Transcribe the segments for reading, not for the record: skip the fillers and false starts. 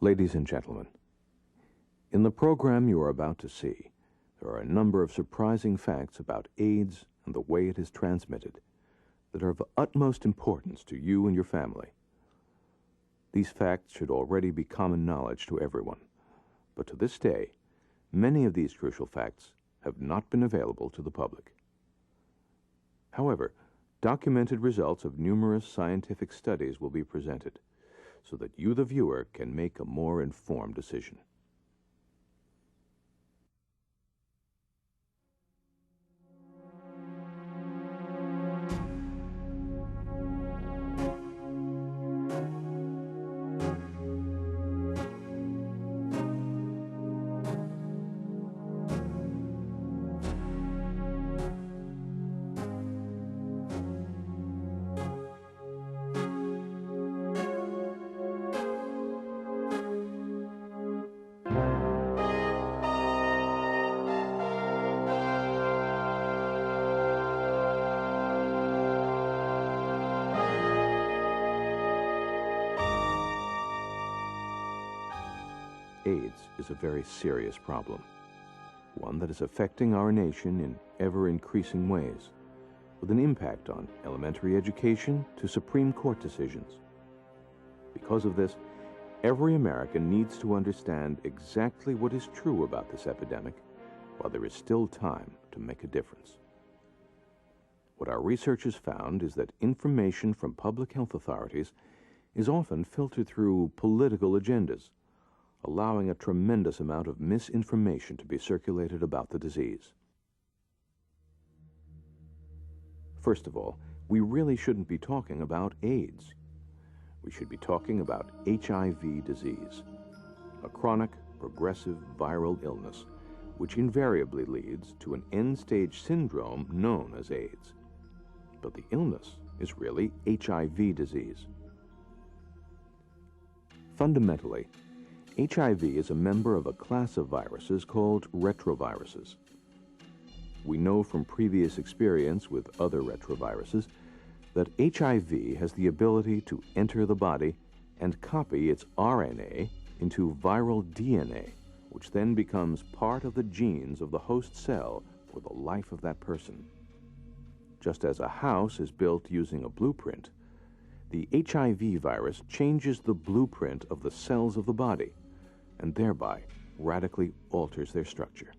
Ladies and gentlemen, in the program you are about to see, there are a number of surprising facts about AIDS and the way it is transmitted that are of utmost importance to you and your family. These facts should already be common knowledge to everyone, but to this day, many of these crucial facts have not been available to the public. However, documented results of numerous scientific studies will be presented so that you, the viewer, can make a more informed decision. AIDS is a very serious problem, one that is affecting our nation in ever-increasing ways, with an impact on elementary education to Supreme Court decisions. Because of this, every American needs to understand exactly what is true about this epidemic while there is still time to make a difference. What our research has found is that information from public health authorities is often filtered through political agendas, allowing a tremendous amount of misinformation to be circulated about the disease. First of all, we really shouldn't be talking about AIDS. We should be talking about HIV disease, a chronic, progressive viral illness which invariably leads to an end-stage syndrome known as AIDS. But the illness is really HIV disease. Fundamentally, HIV is a member of a class of viruses called retroviruses. We know from previous experience with other retroviruses that HIV has the ability to enter the body and copy its RNA into viral DNA, which then becomes part of the genes of the host cell for the life of that person. Just as a house is built using a blueprint, the HIV virus changes the blueprint of the cells of the body and thereby radically alters their structure.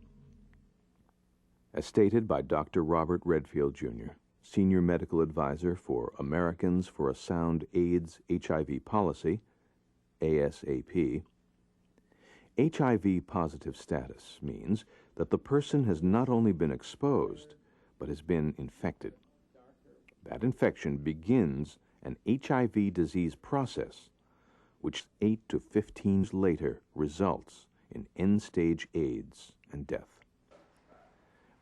As stated by Dr. Robert Redfield, Jr., Senior Medical Advisor for Americans for a Sound AIDS-HIV Policy, ASAP, HIV positive status means that the person has not only been exposed, but has been infected. That infection begins an HIV disease process which 8 to 15 years later results in end-stage AIDS and death.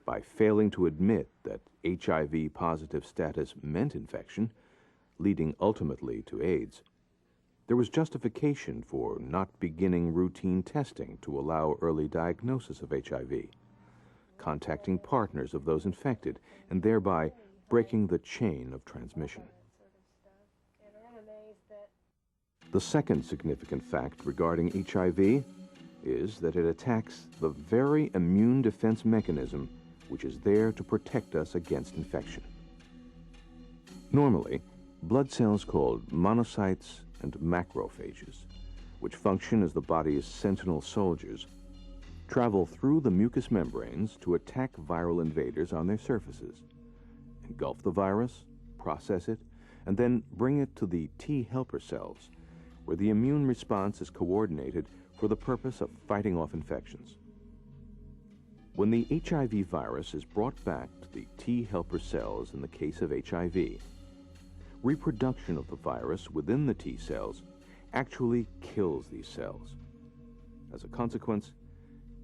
By failing to admit that HIV positive status meant infection, leading ultimately to AIDS, there was justification for not beginning routine testing to allow early diagnosis of HIV, contacting partners of those infected, and thereby breaking the chain of transmission. The second significant fact regarding HIV is that it attacks the very immune defense mechanism which is there to protect us against infection. Normally, blood cells called monocytes and macrophages, which function as the body's sentinel soldiers, travel through the mucous membranes to attack viral invaders on their surfaces, engulf the virus, process it, and then bring it to the T helper cells, where the immune response is coordinated for the purpose of fighting off infections. When the HIV virus is brought back to the T helper cells in the case of HIV, reproduction of the virus within the T cells actually kills these cells. As a consequence,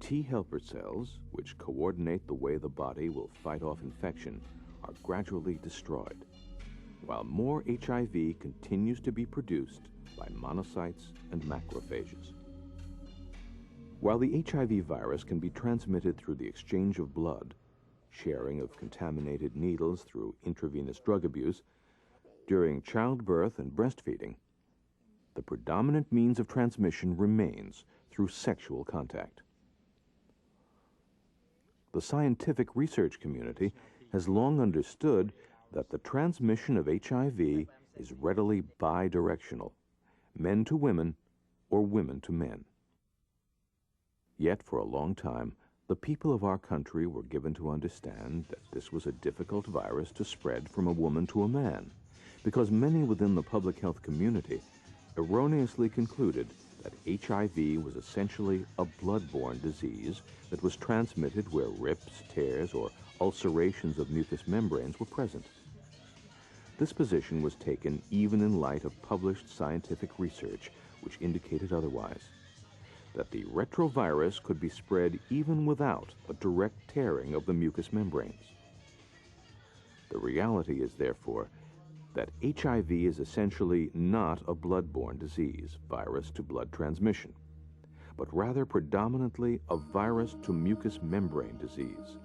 T helper cells, which coordinate the way the body will fight off infection, are gradually destroyed, while more HIV continues to be produced by monocytes and macrophages. While the HIV virus can be transmitted through the exchange of blood, sharing of contaminated needles through intravenous drug abuse, during childbirth and breastfeeding, the predominant means of transmission remains through sexual contact. The scientific research community has long understood that the transmission of HIV is readily bidirectional, men to women or women to men. Yet for a long time, the people of our country were given to understand that this was a difficult virus to spread from a woman to a man, because many within the public health community erroneously concluded that HIV was essentially a blood-borne disease that was transmitted where rips, tears, or ulcerations of mucous membranes were present. This position was taken even in light of published scientific research which indicated otherwise, that the retrovirus could be spread even without a direct tearing of the mucous membranes. The reality is, therefore, that HIV is essentially not a blood-borne disease, virus-to-blood transmission, but rather predominantly a virus-to-mucous membrane disease,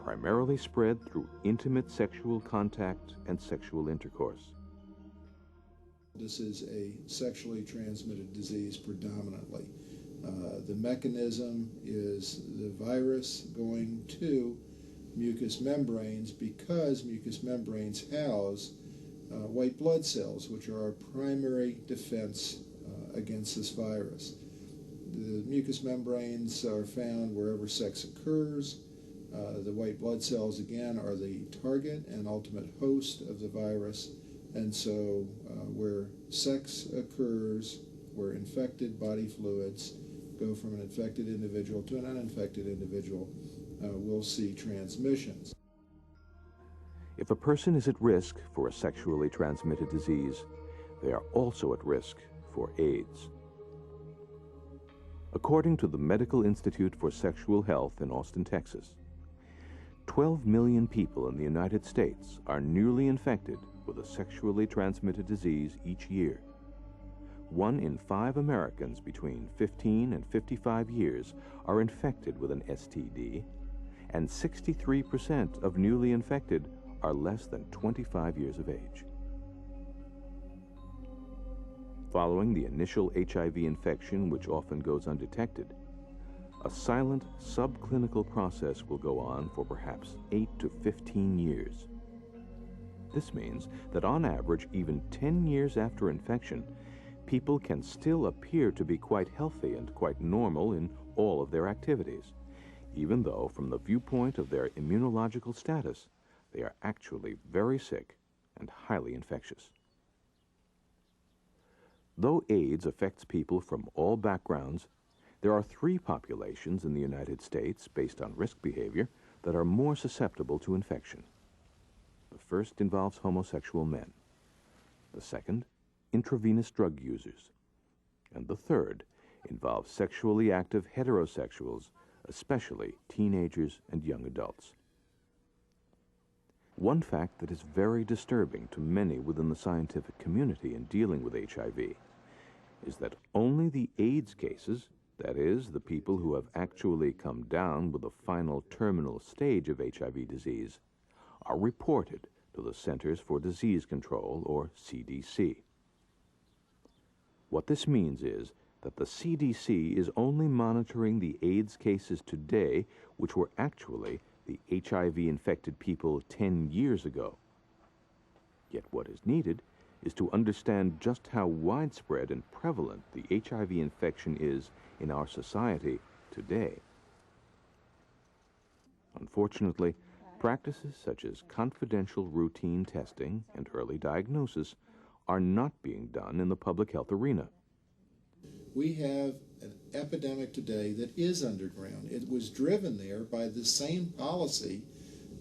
primarily spread through intimate sexual contact and sexual intercourse. This is a sexually transmitted disease predominantly. The mechanism is the virus going to mucous membranes because mucous membranes house white blood cells, which are our primary defense against this virus. The mucous membranes are found wherever sex occurs. The white blood cells, again, are the target and ultimate host of the virus. And so where sex occurs, where infected body fluids go from an infected individual to an uninfected individual, we'll see transmissions. If a person is at risk for a sexually transmitted disease, they are also at risk for AIDS. According to the Medical Institute for Sexual Health in Austin, Texas, 12 million people in the United States are newly infected with a sexually transmitted disease each year. 1 in 5 Americans between 15 and 55 years are infected with an STD, and 63% of newly infected are less than 25 years of age. Following the initial HIV infection, which often goes undetected, a silent subclinical process will go on for perhaps 8 to 15 years. This means that on average, even 10 years after infection, people can still appear to be quite healthy and quite normal in all of their activities, even though from the viewpoint of their immunological status, they are actually very sick and highly infectious. Though AIDS affects people from all backgrounds, there are 3 populations in the United States, based on risk behavior, that are more susceptible to infection. The first involves homosexual men. The second, intravenous drug users. And the third involves sexually active heterosexuals, especially teenagers and young adults. One fact that is very disturbing to many within the scientific community in dealing with HIV is that only the AIDS cases, that is, the people who have actually come down with the final terminal stage of HIV disease, are reported to the Centers for Disease Control, or CDC. What this means is that the CDC is only monitoring the AIDS cases today, which were actually the HIV-infected people 10 years ago. Yet what is needed is to understand just how widespread and prevalent the HIV infection is in our society today. Unfortunately, practices such as confidential routine testing and early diagnosis are not being done in the public health arena. We have an epidemic today that is underground. It was driven there by the same policy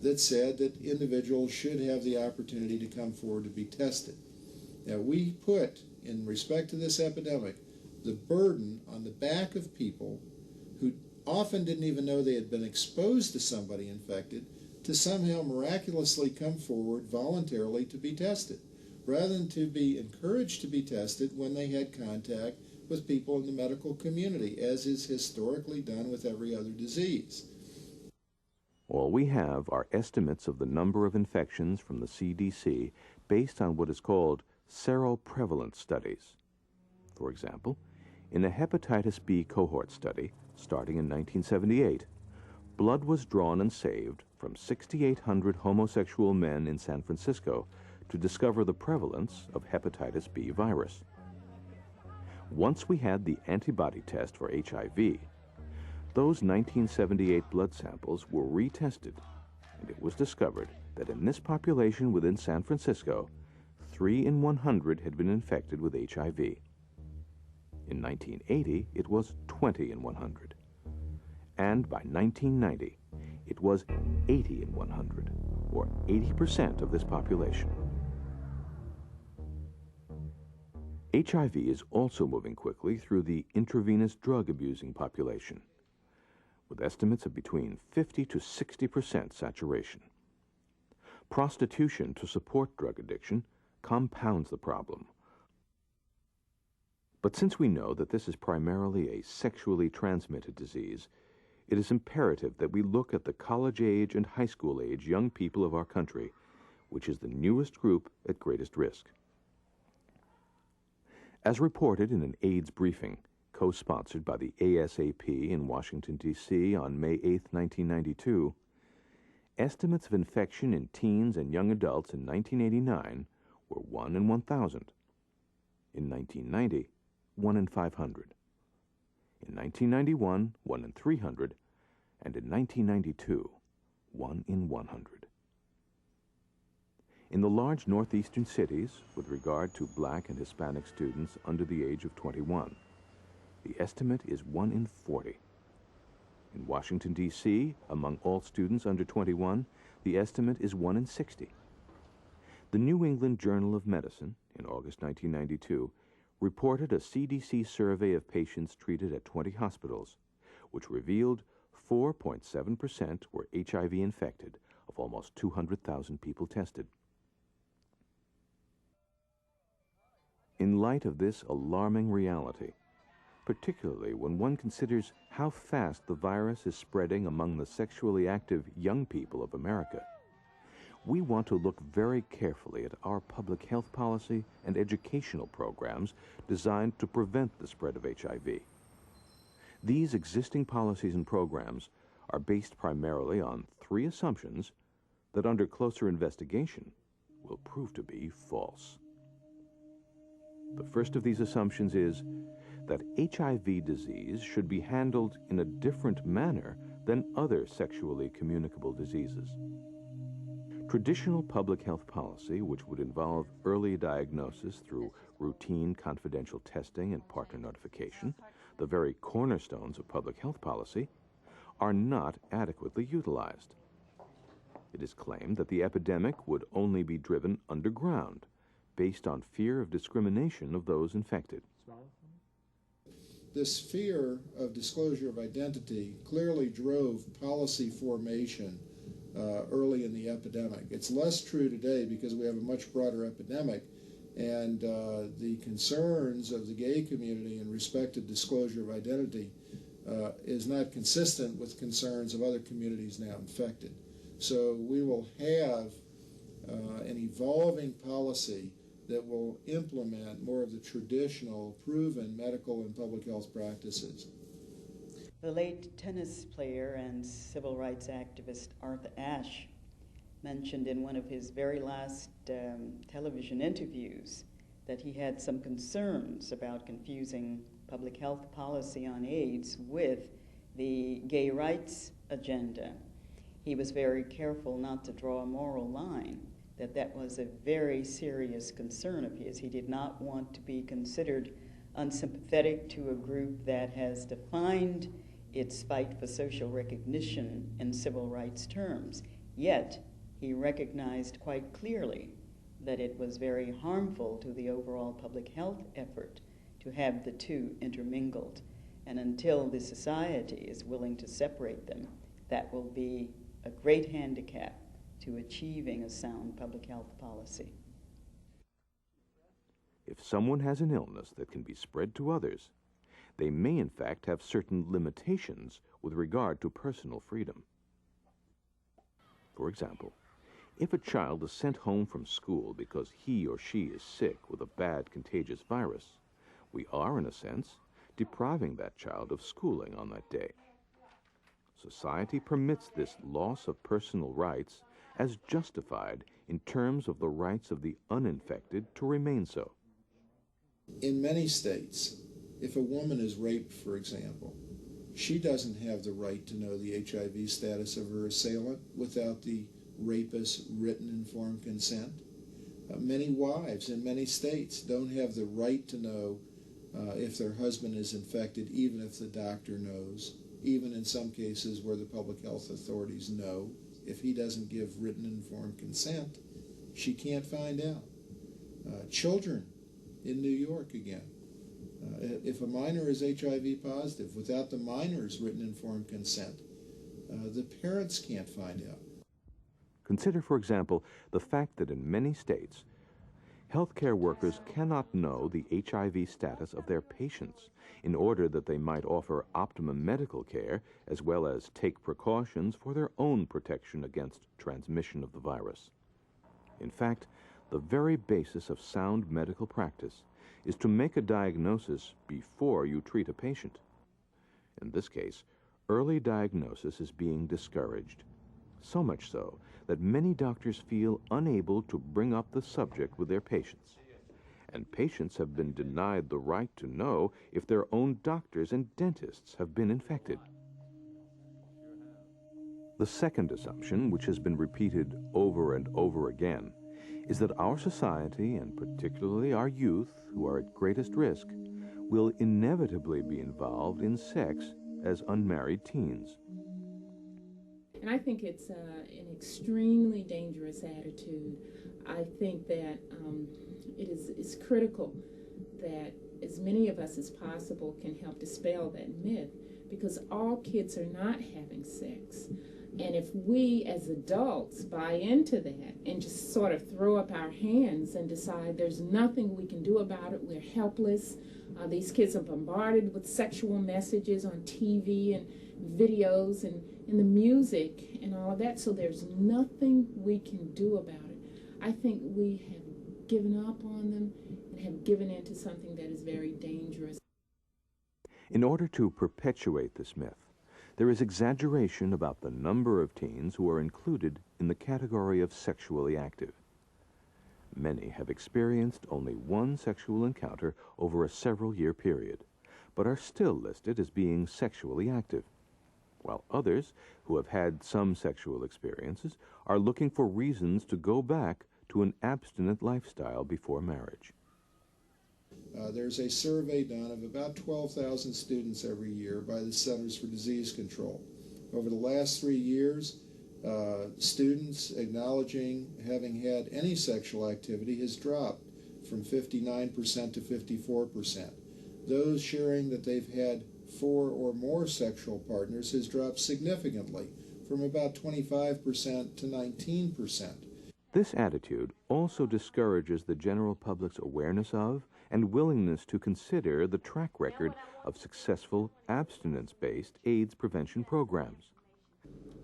that said that individuals should have the opportunity to come forward to be tested. Now, we put, in respect to this epidemic, the burden on the back of people who often didn't even know they had been exposed to somebody infected to somehow miraculously come forward voluntarily to be tested, rather than to be encouraged to be tested when they had contact with people in the medical community, as is historically done with every other disease. All we have are estimates of the number of infections from the CDC based on what is called seroprevalence studies. For example, in a hepatitis B cohort study starting in 1978, blood was drawn and saved from 6,800 homosexual men in San Francisco to discover the prevalence of hepatitis B virus. Once we had the antibody test for HIV, those 1978 blood samples were retested, and it was discovered that in this population within San Francisco, 3 in 100 had been infected with HIV. In 1980, it was 20 in 100. And by 1990, it was 80 in 100, or 80% of this population. HIV is also moving quickly through the intravenous drug-abusing population, with estimates of between 50 to 60% saturation. Prostitution to support drug addiction compounds the problem. But since we know that this is primarily a sexually transmitted disease, it is imperative that we look at the college-age and high school-age young people of our country, which is the newest group at greatest risk. As reported in an AIDS briefing, co-sponsored by the ASAP in Washington, D.C. on May 8, 1992, estimates of infection in teens and young adults in 1989 were 1 in 1,000. In 1990, 1 in 500. In 1991, 1 in 300, and in 1992, 1 in 100. In the large northeastern cities, with regard to Black and Hispanic students under the age of 21, the estimate is 1 in 40. In Washington, D.C., among all students under 21, the estimate is 1 in 60. The New England Journal of Medicine, in August 1992, reported a CDC survey of patients treated at 20 hospitals, which revealed 4.7% were HIV infected of almost 200,000 people tested. In light of this alarming reality, particularly when one considers how fast the virus is spreading among the sexually active young people of America, we want to look very carefully at our public health policy and educational programs designed to prevent the spread of HIV. These existing policies and programs are based primarily on 3 assumptions that, under closer investigation, will prove to be false. The first of these assumptions is that HIV disease should be handled in a different manner than other sexually communicable diseases. Traditional public health policy, which would involve early diagnosis through routine confidential testing and partner notification, the very cornerstones of public health policy, are not adequately utilized. It is claimed that the epidemic would only be driven underground, based on fear of discrimination of those infected. This fear of disclosure of identity clearly drove policy formation early in the epidemic. It's less true today because we have a much broader epidemic, and the concerns of the gay community in respect to disclosure of identity is not consistent with concerns of other communities now infected. So we will have an evolving policy that will implement more of the traditional, proven medical and public health practices. The late tennis player and civil rights activist Arthur Ashe mentioned in one of his very last television interviews that he had some concerns about confusing public health policy on AIDS with the gay rights agenda. He was very careful not to draw a moral line, that was a very serious concern of his. He did not want to be considered unsympathetic to a group that has defined its fight for social recognition in civil rights terms. Yet, he recognized quite clearly that it was very harmful to the overall public health effort to have the two intermingled. And until the society is willing to separate them, that will be a great handicap to achieving a sound public health policy. If someone has an illness that can be spread to others, they may in fact have certain limitations with regard to personal freedom. For example, if a child is sent home from school because he or she is sick with a bad contagious virus, We are, in a sense, depriving that child of schooling on that day. Society permits this loss of personal rights as justified in terms of the rights of the uninfected to remain so. In many states, if a woman is raped, for example, she doesn't have the right to know the HIV status of her assailant without the rapist's written informed consent. Many wives in many states don't have the right to know if their husband is infected, even if the doctor knows, even in some cases where the public health authorities know. If he doesn't give written informed consent, she can't find out. Children in New York again. If a minor is HIV positive, without the minor's written informed consent, the parents can't find out. Consider, for example, the fact that in many states, healthcare workers cannot know the HIV status of their patients in order that they might offer optimum medical care as well as take precautions for their own protection against transmission of the virus. In fact, the very basis of sound medical practice is to make a diagnosis before you treat a patient. In this case, early diagnosis is being discouraged, so much so that many doctors feel unable to bring up the subject with their patients. And patients have been denied the right to know if their own doctors and dentists have been infected. The second assumption, which has been repeated over and over again, is that our society, and particularly our youth, who are at greatest risk, will inevitably be involved in sex as unmarried teens. And I think it's an extremely dangerous attitude. I think that it's critical that as many of us as possible can help dispel that myth, because all kids are not having sex. And if we as adults buy into that and just sort of throw up our hands and decide there's nothing we can do about it, we're helpless. These kids are bombarded with sexual messages on TV and videos and in the music and all of that, so there's nothing we can do about it. I think we have given up on them and have given into something that is very dangerous. In order to perpetuate this myth, there is exaggeration about the number of teens who are included in the category of sexually active. Many have experienced only one sexual encounter over a several-year period, but are still listed as being sexually active, while others who have had some sexual experiences are looking for reasons to go back to an abstinent lifestyle before marriage. There's a survey done of about 12,000 students every year by the Centers for Disease Control. Over the last 3 years, students acknowledging having had any sexual activity has dropped from 59% to 54%. Those sharing that they've had 4 or more sexual partners has dropped significantly, from about 25% to 19%. This attitude also discourages the general public's awareness of and willingness to consider the track record of successful abstinence-based AIDS prevention programs.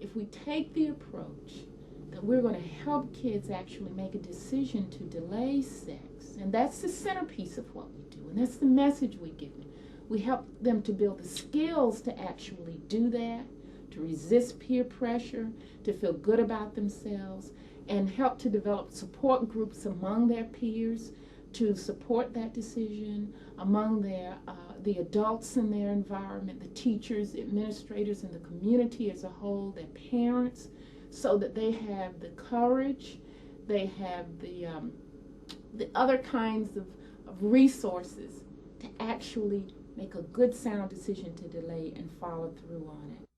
If we take the approach that we're going to help kids actually make a decision to delay sex, and that's the centerpiece of what we do, and that's the message we give them. We help them to build the skills to actually do that, to resist peer pressure, to feel good about themselves, and help to develop support groups among their peers to support that decision, among the adults in their environment, the teachers, the administrators, and the community as a whole, their parents, so that they have the courage, they have the other kinds of resources to actually make a good, sound decision to delay and follow through on it.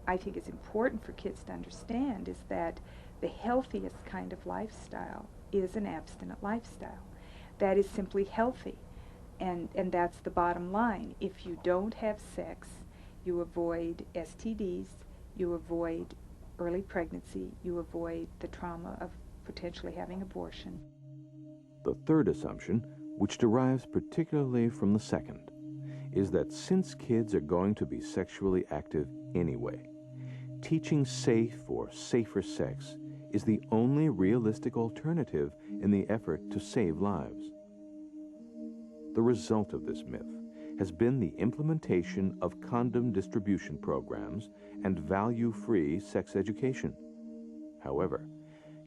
I think it's important for kids to understand is that the healthiest kind of lifestyle is an abstinent lifestyle. That is simply healthy, and that's the bottom line. If you don't have sex, you avoid STDs, you avoid early pregnancy, you avoid the trauma of potentially having abortion. The third assumption, which derives particularly from the second, is that since kids are going to be sexually active anyway, teaching safe or safer sex is the only realistic alternative in the effort to save lives. the result of this myth has been the implementation of condom distribution programs and value-free sex education. However,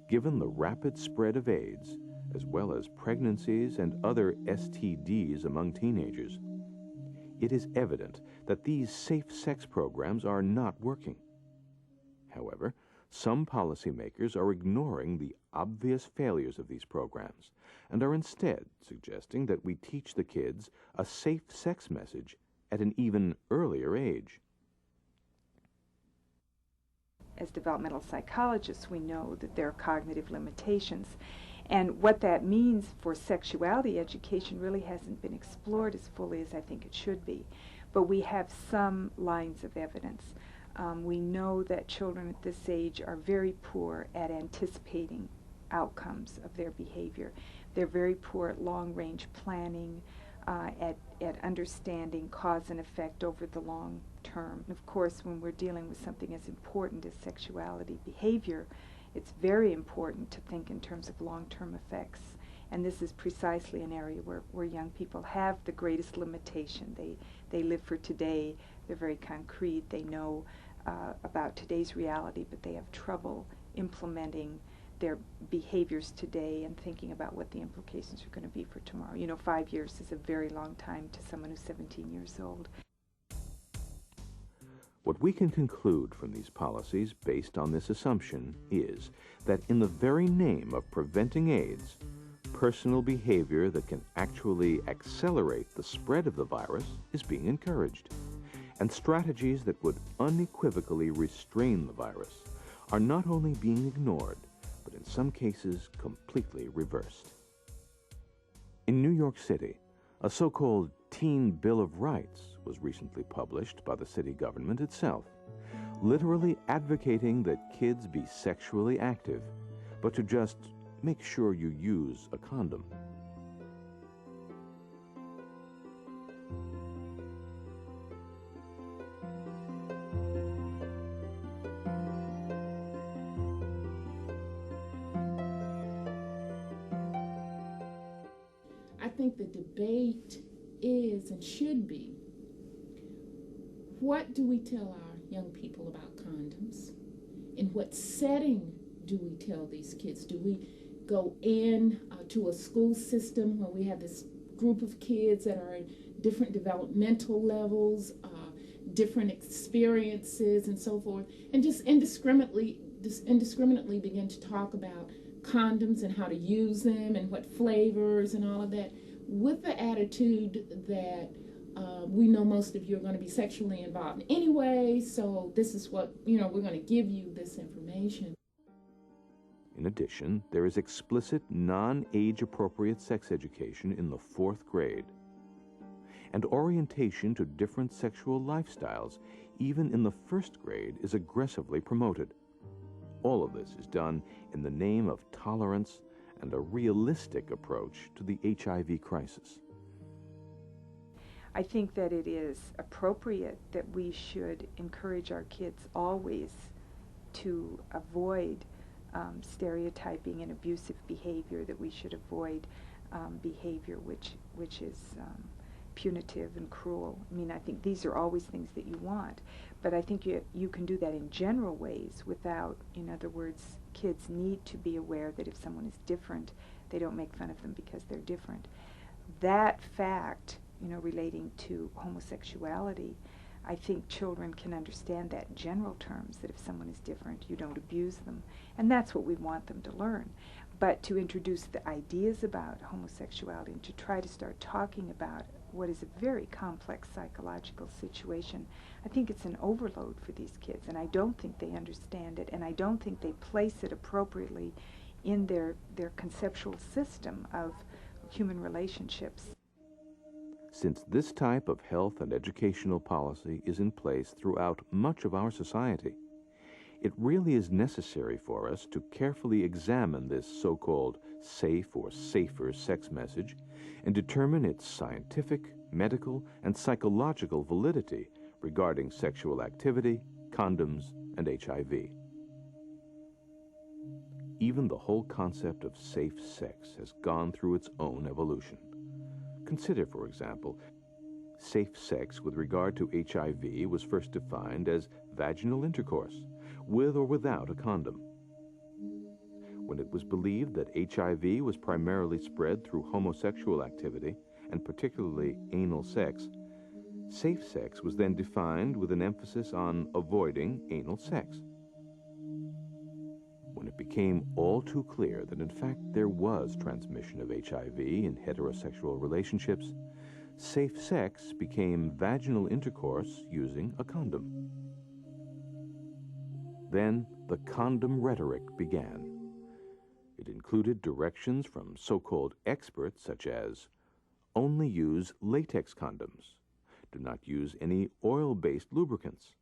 given the rapid spread of AIDS, as well as pregnancies and other STDs among teenagers, it is evident that these safe sex programs are not working. However, some policymakers are ignoring the obvious failures of these programs and are instead suggesting that we teach the kids a safe sex message at an even earlier age. As developmental psychologists, we know that there are cognitive limitations. And what that means for sexuality education really hasn't been explored as fully as I think it should be. But we have some lines of evidence. We know that children at this age are very poor at anticipating outcomes of their behavior. They're very poor at long-range planning, at understanding cause and effect over the long term. And of course, when we're dealing with something as important as sexuality behavior, it's very important to think in terms of long-term effects. And this is precisely an area where young people have the greatest limitation. They live for today. They're very concrete. They know about today's reality, but they have trouble implementing their behaviors today and thinking about what the implications are going to be for tomorrow. You know, 5 years is a very long time to someone who's 17 years old. What we can conclude from these policies based on this assumption is that in the very name of preventing AIDS, personal behavior that can actually accelerate the spread of the virus is being encouraged, and strategies that would unequivocally restrain the virus are not only being ignored, but in some cases completely reversed. In New York City, a so-called Teen Bill of Rights was recently published by the city government itself, literally advocating that kids be sexually active, but to just make sure you use a condom. I think the debate is and should be, what do we tell our young people about condoms? In what setting do we tell these kids? Do we go in to a school system where we have this group of kids that are in different developmental levels, different experiences and so forth, and just indiscriminately begin to talk about condoms and how to use them and what flavors and all of that, with the attitude that we know most of you are going to be sexually involved anyway, so this is what, we're going to give you this information. In addition, there is explicit non-age appropriate sex education in the 4th grade, and orientation to different sexual lifestyles, even in the 1st grade, is aggressively promoted. All of this is done in the name of tolerance and a realistic approach to the HIV crisis. I think that it is appropriate that we should encourage our kids always to avoid stereotyping and abusive behavior, that we should avoid behavior which is punitive and cruel. I mean, I think these are always things that you want, but I think you can do that in general ways without, in other words, kids need to be aware that if someone is different, they don't make fun of them because they're different. That fact, relating to homosexuality, I think children can understand that in general terms, that if someone is different, you don't abuse them. And that's what we want them to learn. But to introduce the ideas about homosexuality and to try to start talking about what is a very complex psychological situation, I think it's an overload for these kids, and I don't think they understand it, and I don't think they place it appropriately in their conceptual system of human relationships. Since this type of health and educational policy is in place throughout much of our society, it really is necessary for us to carefully examine this so-called safe or safer sex message and determine its scientific, medical, and psychological validity regarding sexual activity, condoms, and HIV. Even the whole concept of safe sex has gone through its own evolution. Consider, for example, safe sex with regard to HIV was first defined as vaginal intercourse, with or without a condom. When it was believed that HIV was primarily spread through homosexual activity, and particularly anal sex, safe sex was then defined with an emphasis on avoiding anal sex. When it became all too clear that in fact there was transmission of HIV in heterosexual relationships, safe sex became vaginal intercourse using a condom. Then the condom rhetoric began. It included directions from so-called experts such as, only use latex condoms, do not use any oil-based lubricants,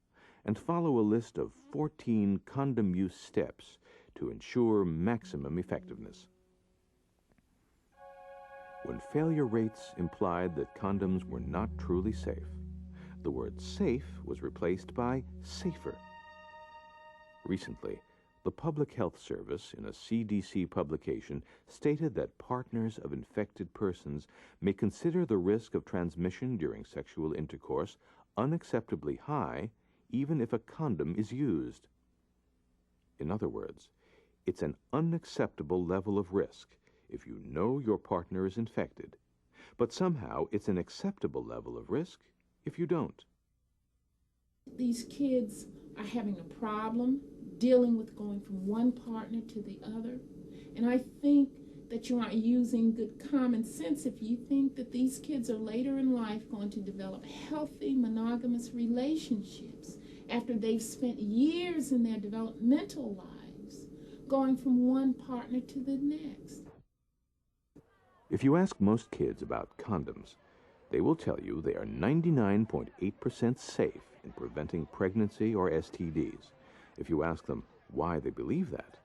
and follow a list of 14 condom use steps to ensure maximum effectiveness. When failure rates implied that condoms were not truly safe, the word safe was replaced by safer. Recently, the Public Health Service, in a CDC publication, stated that partners of infected persons may consider the risk of transmission during sexual intercourse unacceptably high, even if a condom is used. In other words, it's an unacceptable level of risk if you know your partner is infected, but somehow it's an acceptable level of risk if you don't. These kids are having a problem dealing with going from one partner to the other, and I think that you aren't using good common sense if you think that these kids are later in life going to develop healthy monogamous relationships after they've spent years in their developmental lives going from one partner to the next. If you ask most kids about condoms, they will tell you they are 99.8% safe in preventing pregnancy or STDs. If you ask them why they believe that,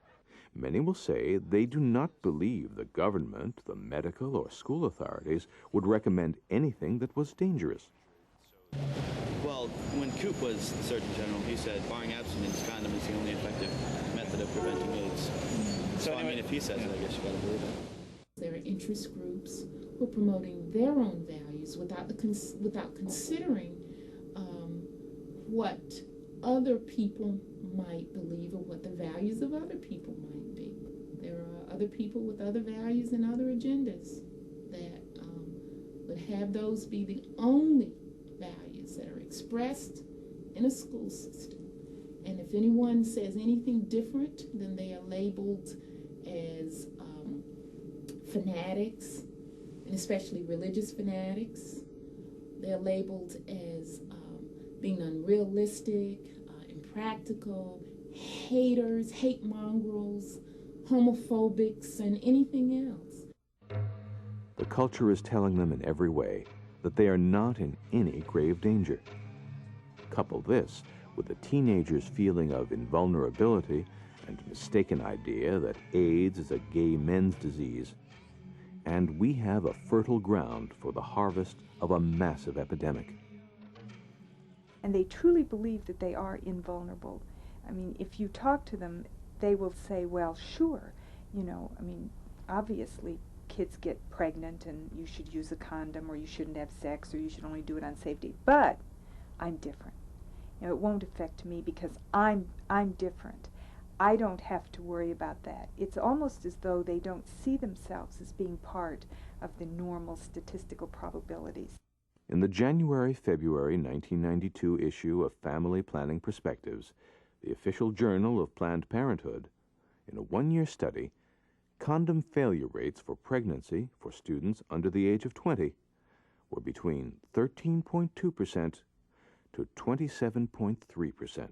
many will say they do not believe the government, the medical, or school authorities would recommend anything that was dangerous. Well, when Coop was Surgeon General, he said, barring abstinence, condom is the only effective method of preventing AIDS. So, I mean, if he says it, I guess you gotta believe it. There are interest groups who are promoting their own values without considering what other people might believe or what the values of other people might be. There are other people with other values and other agendas that would have those be the only values that are expressed in a school system. And if anyone says anything different, then they are labeled as fanatics, and especially religious fanatics. They're labeled as being unrealistic, impractical, haters, hate mongrels, homophobics, and anything else. The culture is telling them in every way that they are not in any grave danger. Couple this with the teenagers' feeling of invulnerability and mistaken idea that AIDS is a gay men's disease, and we have a fertile ground for the harvest of a massive epidemic. And they truly believe that they are invulnerable. I mean, if you talk to them, they will say, well, sure, you know, I mean, obviously kids get pregnant and you should use a condom, or you shouldn't have sex, or you should only do it on safety, but I'm different. You know, it won't affect me because I'm different. I don't have to worry about that. It's almost as though they don't see themselves as being part of the normal statistical probabilities. In the January-February 1992 issue of Family Planning Perspectives, the official journal of Planned Parenthood, in a one-year study, condom failure rates for pregnancy for students under the age of 20 were between 13.2% to 27.3%.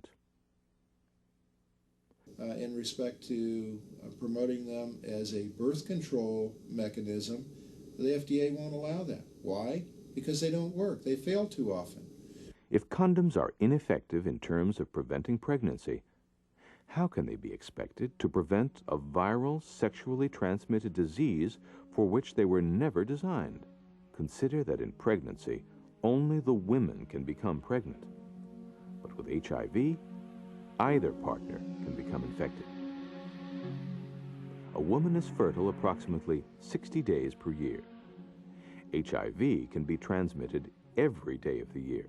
In respect to promoting them as a birth control mechanism, the FDA won't allow that. Why? Because they don't work. They fail too often. If condoms are ineffective in terms of preventing pregnancy, how can they be expected to prevent a viral, sexually transmitted disease for which they were never designed? Consider that in pregnancy, only the women can become pregnant. But with HIV, either partner can become infected. A woman is fertile approximately 60 days per year. HIV can be transmitted every day of the year.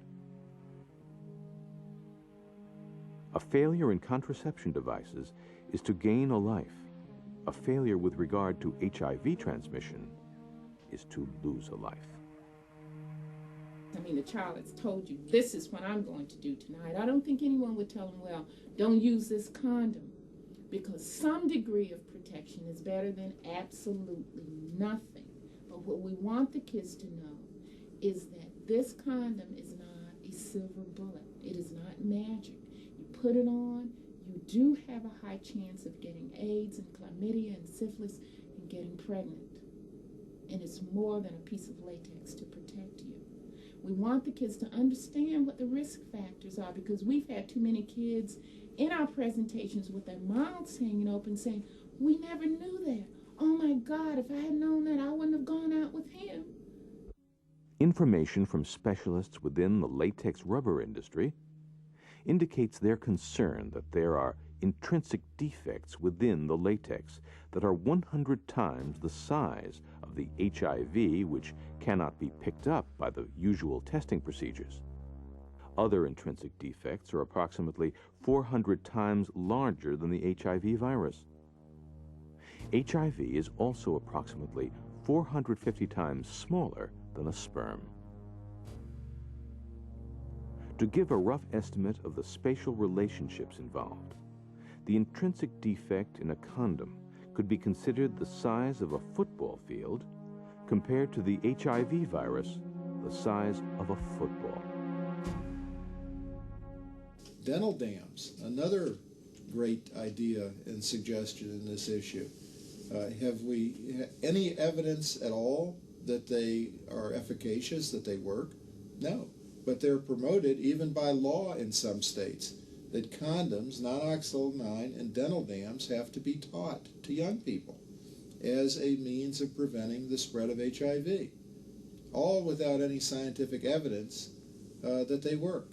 A failure in contraception devices is to gain a life. A failure with regard to HIV transmission is to lose a life. I mean, the child has told you, this is what I'm going to do tonight. I don't think anyone would tell them, well, don't use this condom, because some degree of protection is better than absolutely nothing. But what we want the kids to know is that this condom is not a silver bullet. It is not magic. You put it on, you do have a high chance of getting AIDS and chlamydia and syphilis and getting pregnant. And it's more than a piece of latex to protect you. We want the kids to understand what the risk factors are, because we've had too many kids in our presentations with their mouths hanging open saying, we never knew that. Oh my God, if I had known that, I wouldn't have gone out with him. Information from specialists within the latex rubber industry indicates their concern that there are intrinsic defects within the latex that are 100 times the size of the HIV which cannot be picked up by the usual testing procedures. Other intrinsic defects are approximately 400 times larger than the HIV virus. HIV is also approximately 450 times smaller than a sperm. To give a rough estimate of the spatial relationships involved, the intrinsic defect in a condom could be considered the size of a football field compared to the HIV virus, the size of a football. Dental dams, another great idea and suggestion in this issue. Have we any evidence at all that they are efficacious, that they work? No, but they're promoted even by law in some states, that condoms, non-oxyl 9, and dental dams have to be taught to young people as a means of preventing the spread of HIV, all without any scientific evidence that they work.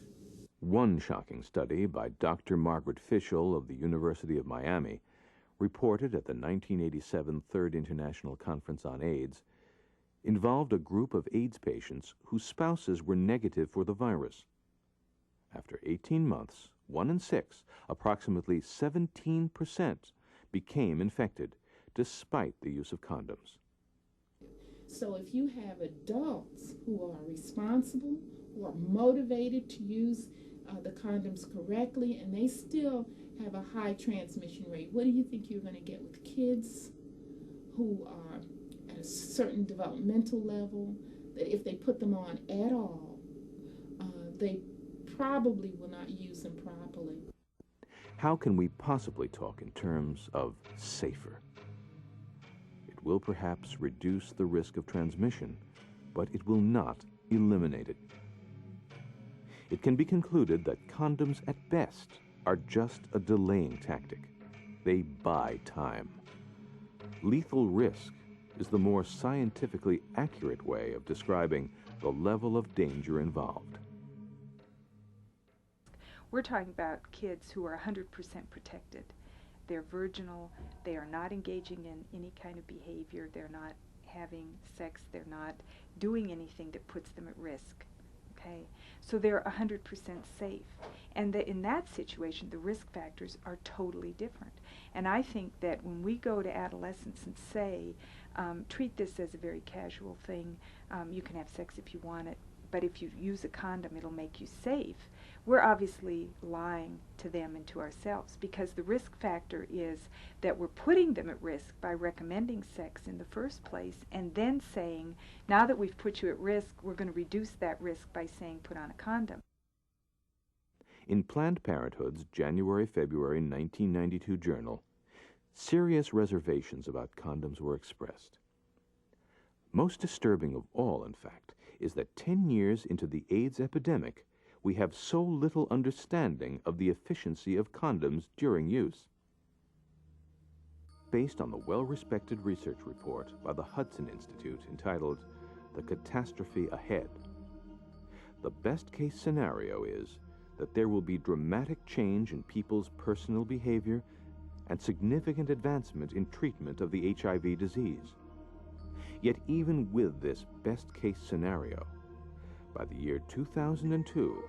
One shocking study by Dr. Margaret Fischel of the University of Miami, reported at the 1987 Third International Conference on AIDS, involved a group of AIDS patients whose spouses were negative for the virus. After 18 months, 1 in 6, approximately 17%, became infected, despite the use of condoms. So if you have adults who are responsible, who are motivated to use the condoms correctly, and they still have a high transmission rate, what do you think you're going to get with kids who are at a certain developmental level, that if they put them on at all, they probably will not use them properly? How can we possibly talk in terms of safer? It will perhaps reduce the risk of transmission, but it will not eliminate it. It can be concluded that condoms at best are just a delaying tactic. They buy time. Lethal risk is the more scientifically accurate way of describing the level of danger involved. We're talking about kids who are 100% protected. They're virginal, they are not engaging in any kind of behavior, they're not having sex, they're not doing anything that puts them at risk. Okay, so they're 100% safe, and in that situation the risk factors are totally different. And I think that when we go to adolescents and say, treat this as a very casual thing, you can have sex if you want it, but if you use a condom it'll make you safe, we're obviously lying to them and to ourselves, because the risk factor is that we're putting them at risk by recommending sex in the first place, and then saying, now that we've put you at risk, we're going to reduce that risk by saying put on a condom. In Planned Parenthood's January-February 1992 journal, serious reservations about condoms were expressed. Most disturbing of all, in fact, is that 10 years into the AIDS epidemic, we have so little understanding of the efficiency of condoms during use. Based on the well-respected research report by the Hudson Institute entitled The Catastrophe Ahead, the best-case scenario is that there will be dramatic change in people's personal behavior and significant advancement in treatment of the HIV disease. Yet even with this best-case scenario, by the year 2002,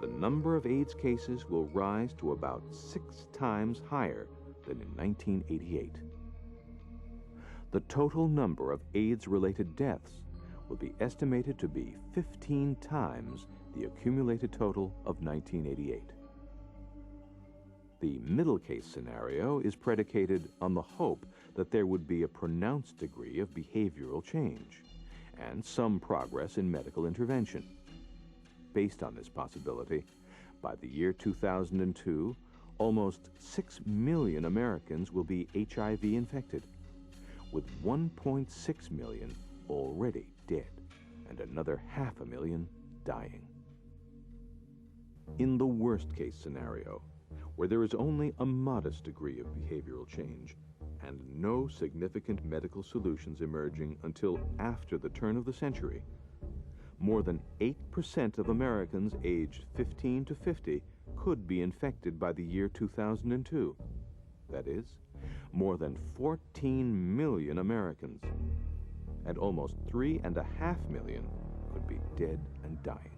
the number of AIDS cases will rise to about 6 times higher than in 1988. The total number of AIDS-related deaths will be estimated to be 15 times the accumulated total of 1988. The middle case scenario is predicated on the hope that there would be a pronounced degree of behavioral change and some progress in medical intervention. Based on this possibility, by the year 2002, almost 6 million Americans will be HIV infected, with 1.6 million already dead and another 500,000 dying. In the worst case scenario, where there is only a modest degree of behavioral change and no significant medical solutions emerging until after the turn of the century, more than 8% of Americans aged 15 to 50 could be infected by the year 2002. That is, more than 14 million Americans, and almost 3.5 million could be dead and dying.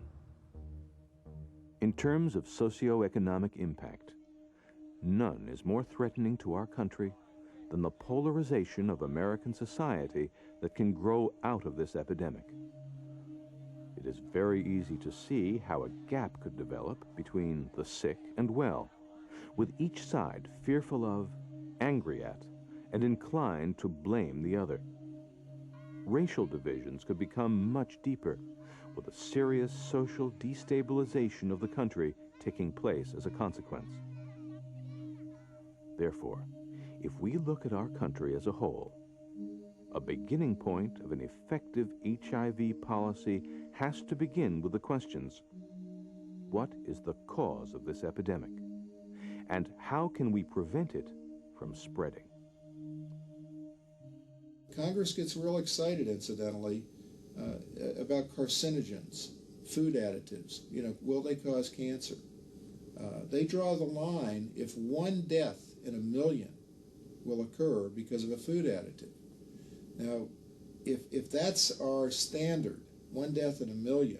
In terms of socioeconomic impact, none is more threatening to our country than the polarization of American society that can grow out of this epidemic. It is very easy to see how a gap could develop between the sick and well, with each side fearful of, angry at, and inclined to blame the other. Racial divisions could become much deeper, with a serious social destabilization of the country taking place as a consequence. Therefore, if we look at our country as a whole, a beginning point of an effective HIV policy has to begin with the questions: what is the cause of this epidemic? And how can we prevent it from spreading? Congress gets real excited, incidentally, about carcinogens, food additives. You know, will they cause cancer? They draw the line if 1 death in 1 million will occur because of a food additive. Now, if that's our standard, 1 death in 1 million,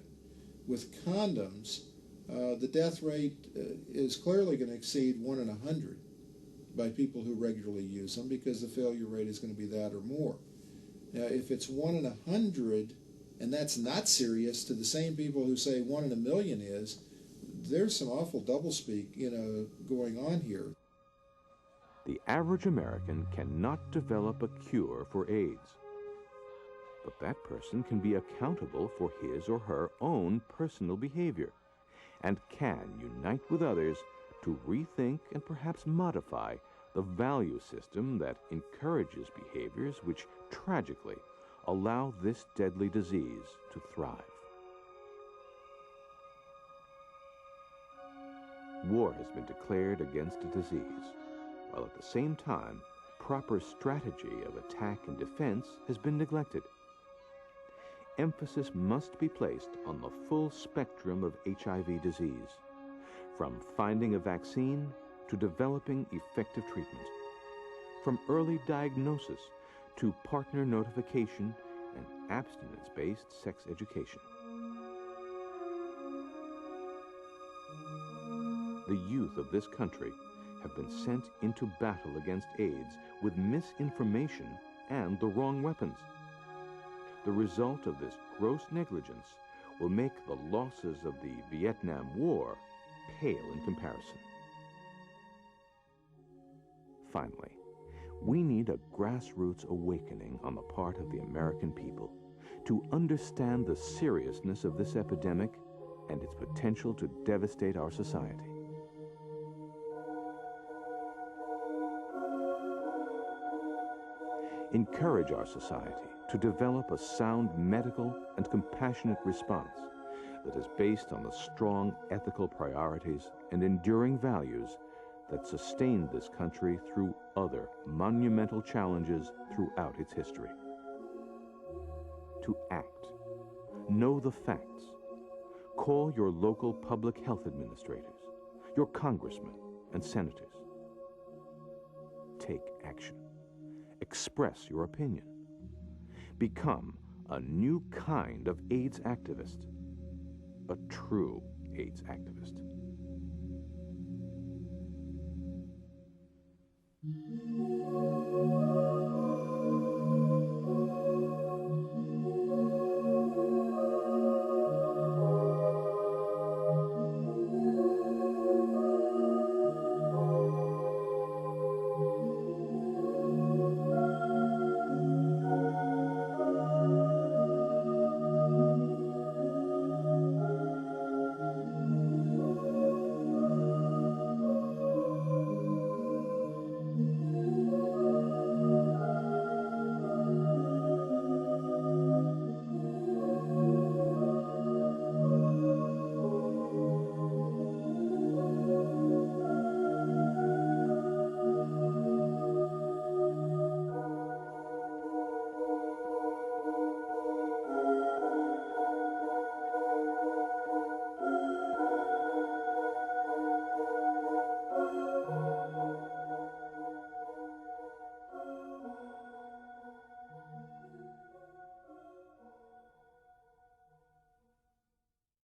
with condoms, the death rate is clearly going to exceed 1 in 100 by people who regularly use them, because the failure rate is going to be that or more. Now, if it's 1 in 100, and that's not serious, to the same people who say 1 in 1 million is, there's some awful doublespeak, going on here. The average American cannot develop a cure for AIDS, but that person can be accountable for his or her own personal behavior and can unite with others to rethink and perhaps modify the value system that encourages behaviors which tragically allow this deadly disease to thrive. War has been declared against a disease, while at the same time, proper strategy of attack and defense has been neglected. Emphasis must be placed on the full spectrum of HIV disease, from finding a vaccine to developing effective treatment, from early diagnosis to partner notification and abstinence-based sex education. The youth of this country have been sent into battle against AIDS with misinformation and the wrong weapons. The result of this gross negligence will make the losses of the Vietnam War pale in comparison. Finally, we need a grassroots awakening on the part of the American people to understand the seriousness of this epidemic and its potential to devastate our society. Encourage our society to develop a sound medical and compassionate response that is based on the strong ethical priorities and enduring values that sustained this country through other monumental challenges throughout its history. To act, know the facts, call your local public health administrators, your congressmen and senators. Take action. Express your opinion. become a new kind of AIDS activist, a true AIDS activist.